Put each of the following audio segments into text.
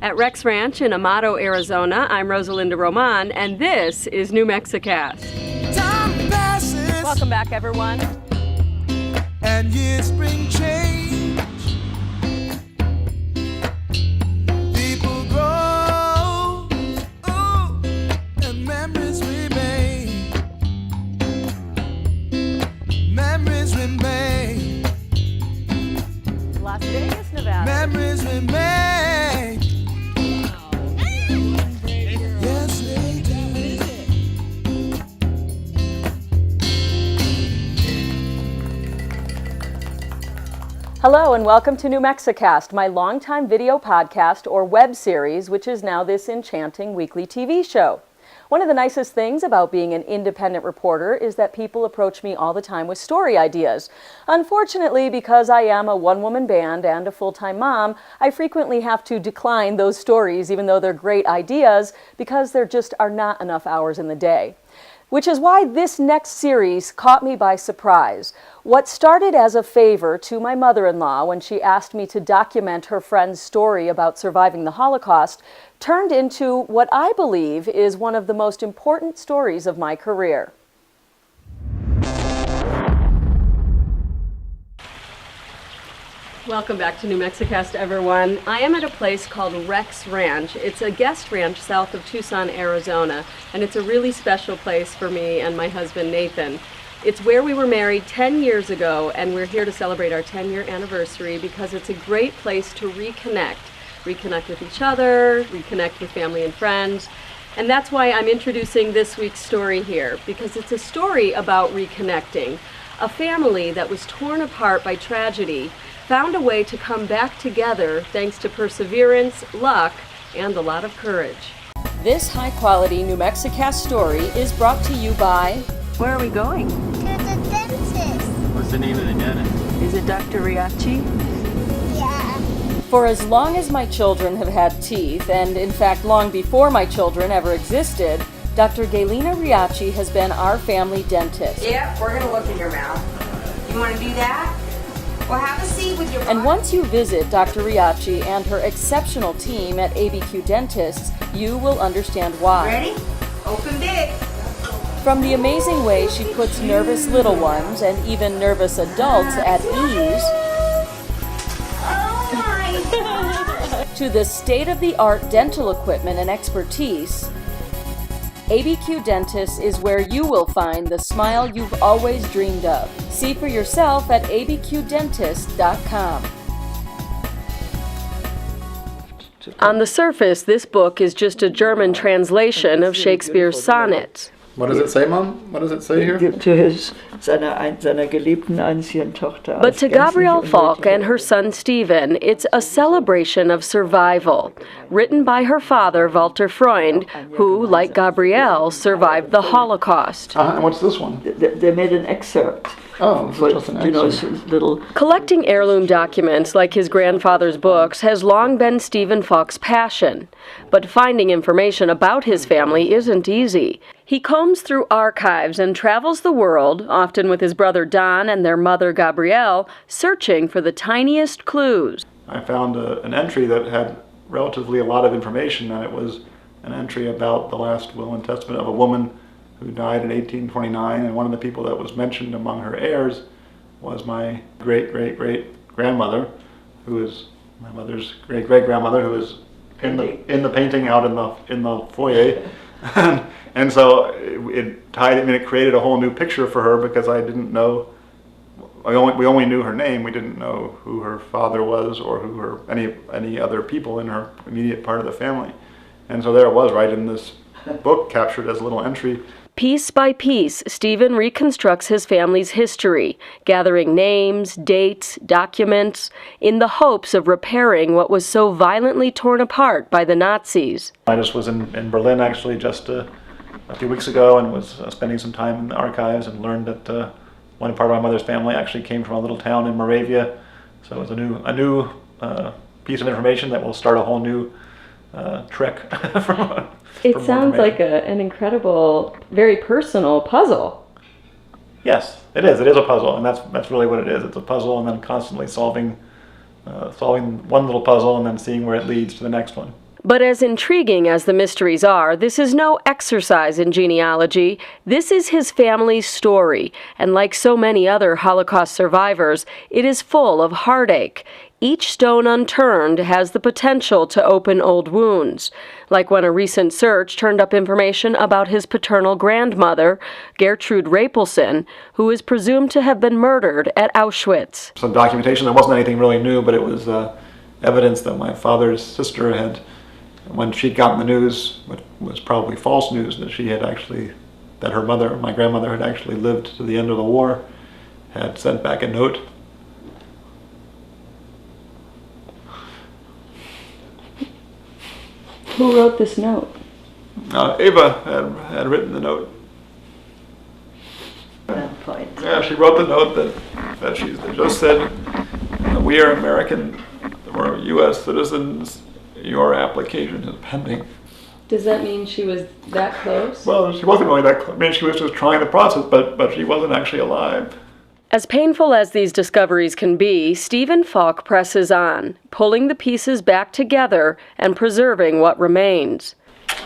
At Rex Ranch in Amado, Arizona, I'm Rosalinda Roman, and this is New Mexicast. Welcome back, everyone. And years bring change. People grow, oh, and memories remain. Memories remain. Las Vegas, Nevada. Memories remain. Yes, they do. Hello and welcome to New Mexicast, my longtime video podcast or web series, which is now this enchanting weekly TV show. One of the nicest things about being an independent reporter is that people approach me all the time with story ideas. Unfortunately, because I am a one-woman band and a full-time mom, I frequently have to decline those stories even though they're great ideas because there just are not enough hours in the day. Which is why this next series caught me by surprise. What started as a favor to my mother-in-law when she asked me to document her friend's story about surviving the Holocaust turned into what I believe is one of the most important stories of my career. Welcome back to New Mexicast, everyone. I am at a place called Rex Ranch. It's a guest ranch south of Tucson, Arizona, and it's a really special place for me and my husband, Nathan. It's where we were married 10 years ago, and we're here to celebrate our 10-year anniversary because it's a great place to reconnect with each other, reconnect with family and friends. And that's why I'm introducing this week's story here, because it's a story about reconnecting. A family that was torn apart by tragedy found a way to come back together thanks to perseverance, luck, and a lot of courage. This high-quality New Mexicast story is brought to you by... Where are we going? To the dentist. What's the name of the dentist? Is it Dr. Riachi? Yeah. For as long as my children have had teeth, and in fact long before my children ever existed, Dr. Galina Riachi has been our family dentist. Yep, we're gonna look in your mouth. You wanna do that? Well, have a seat with your And once you visit Dr. Riachi and her exceptional team at ABQ Dentists, you will understand why. Ready? Open big. From the amazing way she puts nervous little ones and even nervous adults at ease, Oh my! to the state-of-the-art dental equipment and expertise, ABQ Dentists is where you will find the smile you've always dreamed of. See for yourself at abqdentist.com. On the surface, this book is just a German translation of Shakespeare's sonnets. What does it say, Mom? What does it say here? To seiner geliebten einzigen Tochter. But to Gabrielle Falk and her son Stephen, it's a celebration of survival, written by her father, Walter Freund, who, like Gabrielle, survived the Holocaust. And what's this one? They made an excerpt. Oh, it's just an excerpt. Little. Collecting heirloom documents like his grandfather's books has long been Stephen Falk's passion, but finding information about his family isn't easy. He combs through archives and travels the world, often with his brother Don and their mother Gabrielle, searching for the tiniest clues. I found an entry that had relatively a lot of information, and it was an entry about the last will and testament of a woman who died in 1829, and one of the people that was mentioned among her heirs was my great-great-great-grandmother, who is my mother's great-great-grandmother, who is in the painting out in the foyer. And so it tied. I mean, it created a whole new picture for her because I didn't know. We only knew her name. We didn't know who her father was or who her any other people in her immediate part of the family. And so there it was, right in this book, captured as a little entry. Piece by piece, Stephen reconstructs his family's history, gathering names, dates, documents, in the hopes of repairing what was so violently torn apart by the Nazis. I just was in Berlin actually just a few weeks ago and was spending some time in the archives and learned that one part of my mother's family actually came from a little town in Moravia. So it was a new piece of information that will start a whole new trek from It sounds like an incredible, very personal puzzle. Yes, it is. It is a puzzle, and that's really what it is. It's a puzzle, and then constantly solving one little puzzle, and then seeing where it leads to the next one. But as intriguing as the mysteries are, this is no exercise in genealogy. This is his family's story, and like so many other Holocaust survivors, it is full of heartache. Each stone unturned has the potential to open old wounds, like when a recent search turned up information about his paternal grandmother, Gertrude Rapelson, who is presumed to have been murdered at Auschwitz. Some documentation, there wasn't anything really new, but it was evidence that my father's sister had, when she'd gotten the news, which was probably false news, that she had actually, that her mother, my grandmother, had actually lived to the end of the war, had sent back a note. Who wrote this note? Ava had written the note. Yeah, she wrote the note that just said, "We are American or U.S. citizens. Your application is pending." Does that mean she was that close? Well, she wasn't really that close. I mean, she was just trying the process, but she wasn't actually alive. As painful as these discoveries can be, Stephen Falk presses on, pulling the pieces back together and preserving what remains.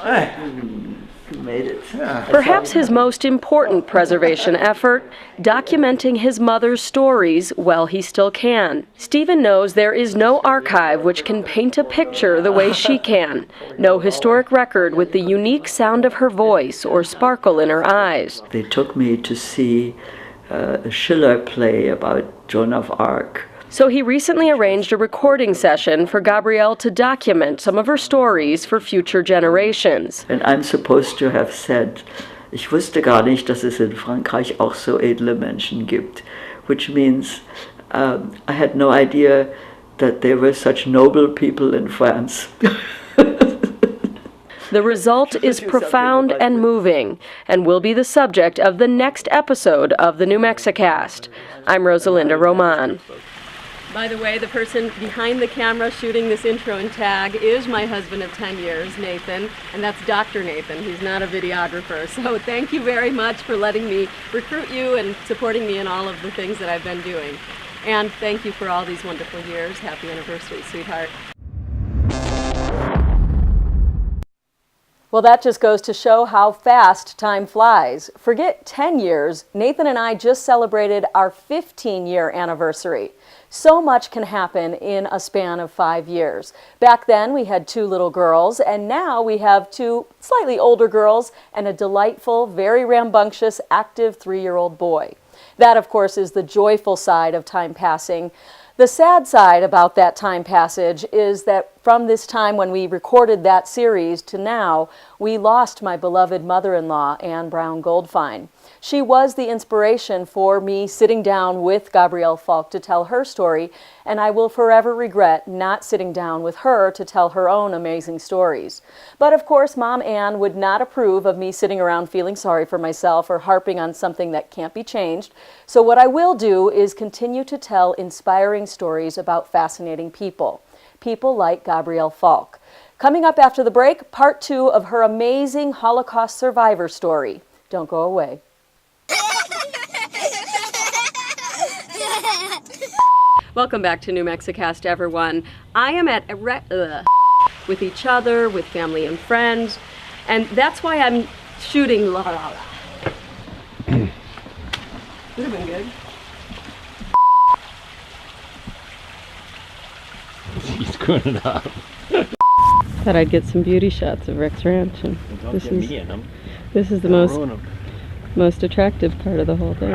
You made it. Yeah. Perhaps his most important preservation effort, documenting his mother's stories while he still can. Stephen knows there is no archive which can paint a picture the way she can, no historic record with the unique sound of her voice or sparkle in her eyes. They took me to see a Schiller play about Joan of Arc. So he recently arranged a recording session for Gabrielle to document some of her stories for future generations. And I'm supposed to have said, ich wusste gar nicht, dass es in Frankreich auch so edle Menschen gibt, which means I had no idea that there were such noble people in France. The result is profound and moving, and will be the subject of the next episode of the New Mexicast. I'm Rosalinda Roman. By the way, the person behind the camera shooting this intro and tag is my husband of 10 years, Nathan, and that's Dr. Nathan. He's not a videographer. So thank you very much for letting me recruit you and supporting me in all of the things that I've been doing. And thank you for all these wonderful years. Happy anniversary, sweetheart. Well, that just goes to show how fast time flies. Forget 10 years, Nathan and I just celebrated our 15-year anniversary. So much can happen in a span of 5 years. Back then, we had 2 little girls, and now we have 2 slightly older girls and a delightful, very rambunctious, active 3-year-old boy. That, of course, is the joyful side of time passing. The sad side about that time passage is that from this time when we recorded that series to now, we lost my beloved mother-in-law, Anne Brown Goldfine. She was the inspiration for me sitting down with Gabrielle Falk to tell her story, and I will forever regret not sitting down with her to tell her own amazing stories. But of course, Mom Anne would not approve of me sitting around feeling sorry for myself or harping on something that can't be changed. So what I will do is continue to tell inspiring stories about fascinating people. People like Gabrielle Falk. Coming up after the break, part 2 of her amazing Holocaust survivor story. Don't go away. Welcome back to New Mexicast, everyone. I am at with each other, with family and friends, and that's why I'm shooting la la la. Would have been good. She's screwing it up. Thought I'd get some beauty shots of Rick's ranch, and this is the most attractive part of the whole thing.